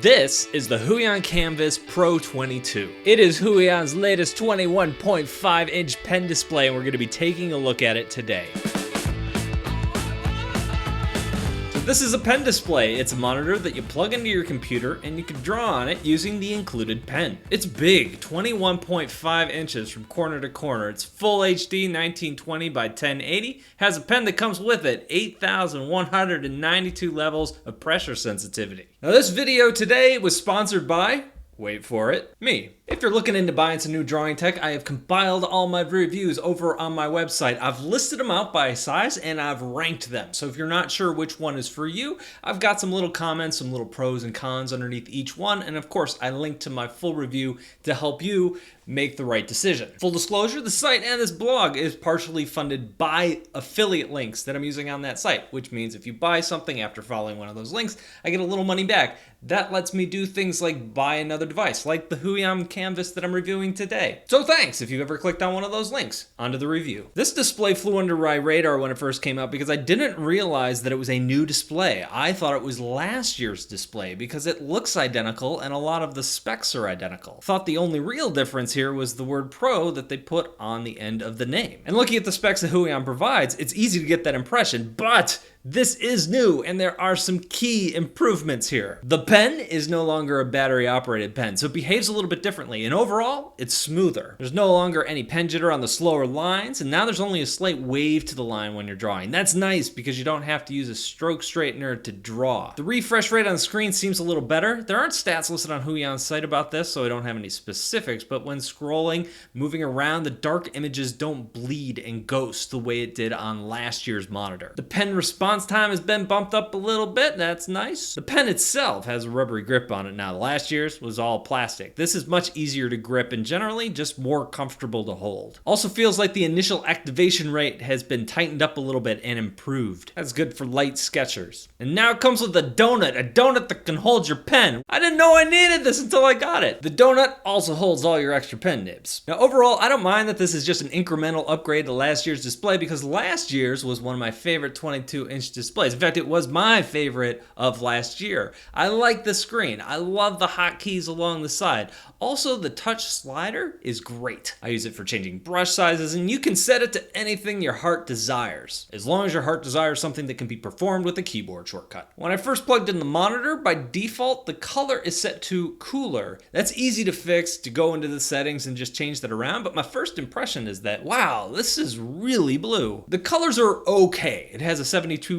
This is the Huion Kamvas Pro 22. It is Huion's latest 21.5-inch pen display, and we're going to be taking a look at it today. This is a pen display. It's a monitor that you plug into your computer and you can draw on it using the included pen. It's big, 21.5 inches from corner to corner. It's full HD 1920 by 1080. Has a pen that comes with it, 8,192 levels of pressure sensitivity. Now this video today was sponsored by, wait for it, me. If you're looking into buying some new drawing tech, I have compiled all my reviews over on my website. I've listed them out by size and I've ranked them. So if you're not sure which one is for you, I've got some little comments, some little pros and cons underneath each one. And of course, I link to my full review to help you make the right decision. Full disclosure, the site and this blog is partially funded by affiliate links that I'm using on that site, which means if you buy something after following one of those links, I get a little money back. That lets me do things like buy another device, like the Huion Kamvas that I'm reviewing today. So thanks if you ever clicked on one of those links. On to the review. This display flew under my radar when it first came out because I didn't realize that it was a new display. I thought it was last year's display because it looks identical and a lot of the specs are identical. Thought the only real difference here was the word Pro that they put on the end of the name. And looking at the specs that Huion provides, it's easy to get that impression, but this is new and there are some key improvements here. The pen is no longer a battery operated pen, so it behaves a little bit differently, and overall it's smoother. There's no longer any pen jitter on the slower lines, and now there's only a slight wave to the line when you're drawing. That's nice because you don't have to use a stroke straightener to draw. The refresh rate on the screen seems a little better. There aren't stats listed on Huion's site about this, so I don't have any specifics, but when scrolling, moving around, the dark images don't bleed and ghost the way it did on last year's monitor. The pen response time has been bumped up a little bit. That's nice. The pen itself has a rubbery grip on it now. Last year's was all plastic. This is much easier to grip and generally just more comfortable to hold. Also feels like the initial activation rate has been tightened up a little bit and improved. That's good for light sketchers. And now it comes with a donut that can hold your pen. I didn't know I needed this until I got it. The donut also holds all your extra pen nibs. Now overall, I don't mind that this is just an incremental upgrade to last year's display because last year's was one of my favorite 22-inch displays. In fact, it was my favorite of last year. I like the screen. I love the hotkeys along the side. Also, the touch slider is great. I use it for changing brush sizes, and you can set it to anything your heart desires, as long as your heart desires something that can be performed with a keyboard shortcut. When I first plugged in the monitor, by default, the color is set to cooler. That's easy to fix, to go into the settings and just change that around, but my first impression is that, wow, this is really blue. The colors are okay. It has a 72%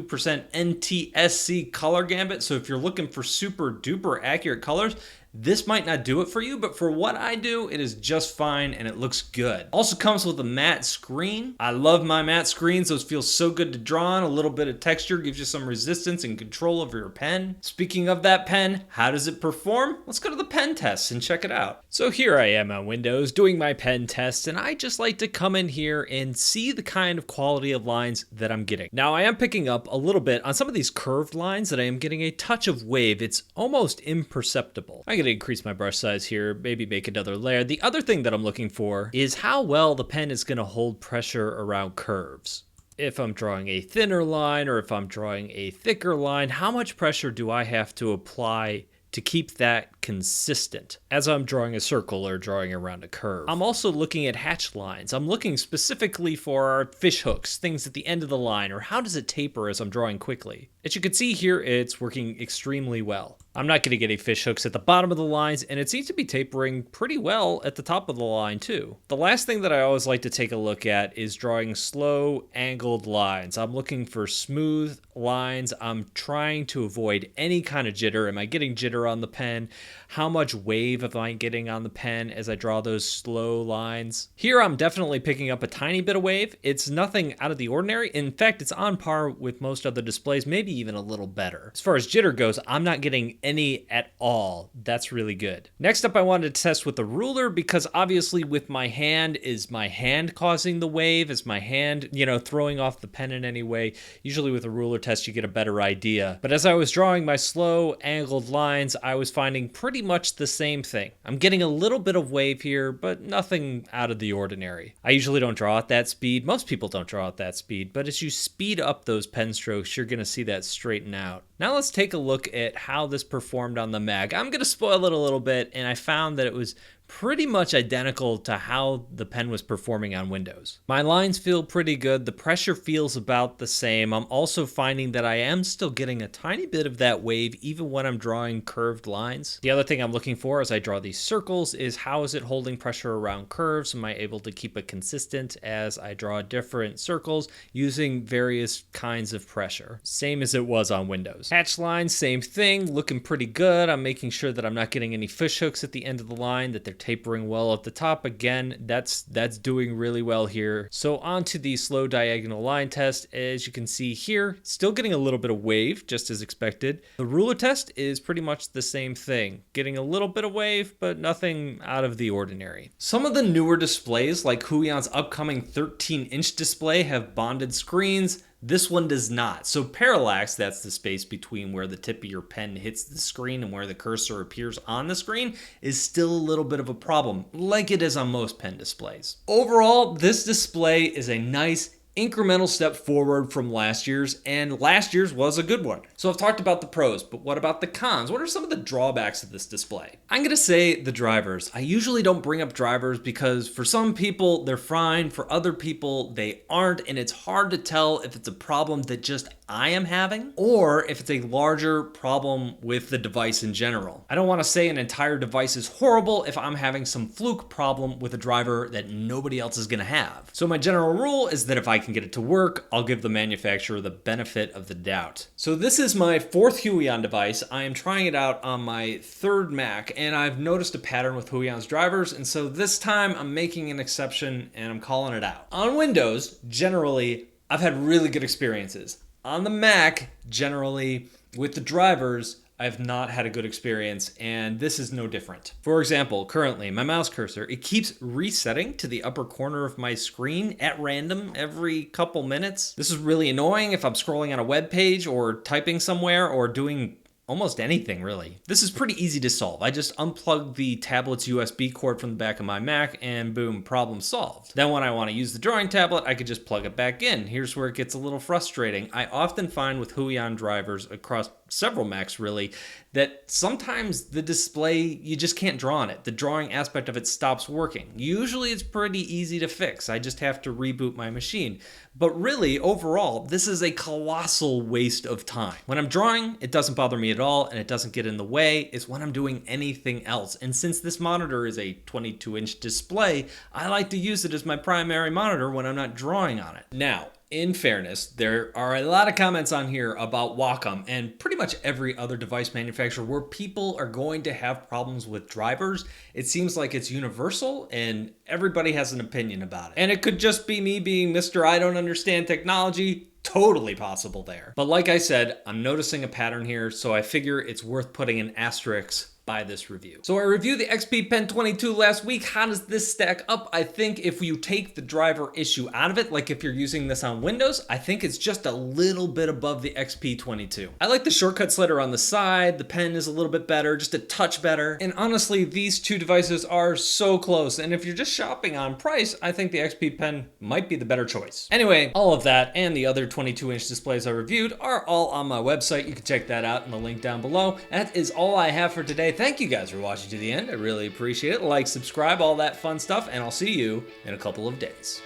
NTSC color gambit, so if you're looking for super duper accurate colors, this might not do it for you, but for what I do, it is just fine and it looks good. Also comes with a matte screen. I love my matte screens. Those feel so good to draw on. A little bit of texture gives you some resistance and control over your pen. Speaking of that pen, how does it perform? Let's go to the pen test and check it out. So here I am on Windows doing my pen test, and I just like to come in here and see the kind of quality of lines that I'm getting. Now I am picking up a little bit on some of these curved lines that I am getting a touch of wave. It's almost imperceptible. I'm gonna increase my brush size here, maybe make another layer. The other thing that I'm looking for is how well the pen is gonna hold pressure around curves. If I'm drawing a thinner line or if I'm drawing a thicker line, how much pressure do I have to apply to keep that consistent as I'm drawing a circle or drawing around a curve? I'm also looking at hatch lines. I'm looking specifically for fish hooks, things at the end of the line, or how does it taper as I'm drawing quickly? As you can see here, it's working extremely well. I'm not going to get any fish hooks at the bottom of the lines, and it seems to be tapering pretty well at the top of the line too. The last thing that I always like to take a look at is drawing slow angled lines. I'm looking for smooth lines. I'm trying to avoid any kind of jitter. Am I getting jitter on the pen? How much wave am I getting on the pen as I draw those slow lines? Here I'm definitely picking up a tiny bit of wave. It's nothing out of the ordinary. In fact, it's on par with most other displays, maybe even a little better. As far as jitter goes, I'm not getting any at all. That's really good. Next up, I wanted to test with the ruler because obviously with my hand, is my hand causing the wave? Is my hand, throwing off the pen in any way? Usually with a ruler test, you get a better idea. But as I was drawing my slow angled lines, I was finding pretty much the same thing. I'm getting a little bit of wave here, but nothing out of the ordinary. I usually don't draw at that speed. Most people don't draw at that speed, but as you speed up those pen strokes, you're gonna see that straighten out. Now let's take a look at how this performed on the Mac. I'm gonna spoil it a little bit, and I found that it was pretty much identical to how the pen was performing on Windows. My lines feel pretty good. The pressure feels about the same. I'm also finding that I am still getting a tiny bit of that wave even when I'm drawing curved lines. The other thing I'm looking for as I draw these circles is how is it holding pressure around curves? Am I able to keep it consistent as I draw different circles using various kinds of pressure? Same as it was on Windows. Hatch lines, same thing, looking pretty good. I'm making sure that I'm not getting any fish hooks at the end of the line, that they're tapering well at the top. Again, that's doing really well here. So on to the slow diagonal line test. As you can see here, still getting a little bit of wave, just as expected. The ruler test is pretty much the same thing. Getting a little bit of wave, but nothing out of the ordinary. Some of the newer displays, like Huion's upcoming 13-inch display, have bonded screens. This one does not. So parallax, that's the space between where the tip of your pen hits the screen and where the cursor appears on the screen, is still a little bit of a problem, like it is on most pen displays. Overall, this display is a nice incremental step forward from last year's, and last year's was a good one. So I've talked about the pros, but what about the cons? What are some of the drawbacks of this display? I'm gonna say the drivers. I usually don't bring up drivers because for some people they're fine, for other people they aren't, and it's hard to tell if it's a problem that just I am having or if it's a larger problem with the device in general. I don't want to say an entire device is horrible if I'm having some fluke problem with a driver that nobody else is gonna have. So my general rule is that if I can get it to work, I'll give the manufacturer the benefit of the doubt. So this is my 4th Huion device. I am trying it out on my 3rd Mac, and I've noticed a pattern with Huion's drivers, and so this time I'm making an exception and I'm calling it out. On Windows, generally, I've had really good experiences. On the Mac, generally, with the drivers, I've not had a good experience, and this is no different. For example, currently, my mouse cursor, it keeps resetting to the upper corner of my screen at random every couple minutes. This is really annoying if I'm scrolling on a web page or typing somewhere or doing almost anything, really. This is pretty easy to solve. I just unplug the tablet's USB cord from the back of my Mac and boom, problem solved. Then when I want to use the drawing tablet, I could just plug it back in. Here's where it gets a little frustrating. I often find with Huion drivers across several Macs really, that sometimes the display, you just can't draw on it. The drawing aspect of it stops working. Usually it's pretty easy to fix. I just have to reboot my machine. But really, overall, this is a colossal waste of time. When I'm drawing, it doesn't bother me at all, and it doesn't get in the way. It's when I'm doing anything else. And since this monitor is a 22-inch display, I like to use it as my primary monitor when I'm not drawing on it. Now, in fairness, there are a lot of comments on here about Wacom and pretty much every other device manufacturer where people are going to have problems with drivers. It seems like it's universal and everybody has an opinion about it. And it could just be me being Mr. I don't understand technology. Totally possible there. But like I said, I'm noticing a pattern here, so I figure it's worth putting an asterisk by this review. So I reviewed the XP Pen 22 last week. How does this stack up? I think if you take the driver issue out of it, like if you're using this on Windows, I think it's just a little bit above the XP 22. I like the shortcut slider on the side. The pen is a little bit better, just a touch better. And honestly, these two devices are so close. And if you're just shopping on price, I think the XP Pen might be the better choice. Anyway, all of that and the other 22-inch displays I reviewed are all on my website. You can check that out in the link down below. That is all I have for today. Thank you guys for watching to the end. I really appreciate it. Like, subscribe, all that fun stuff, and I'll see you in a couple of days.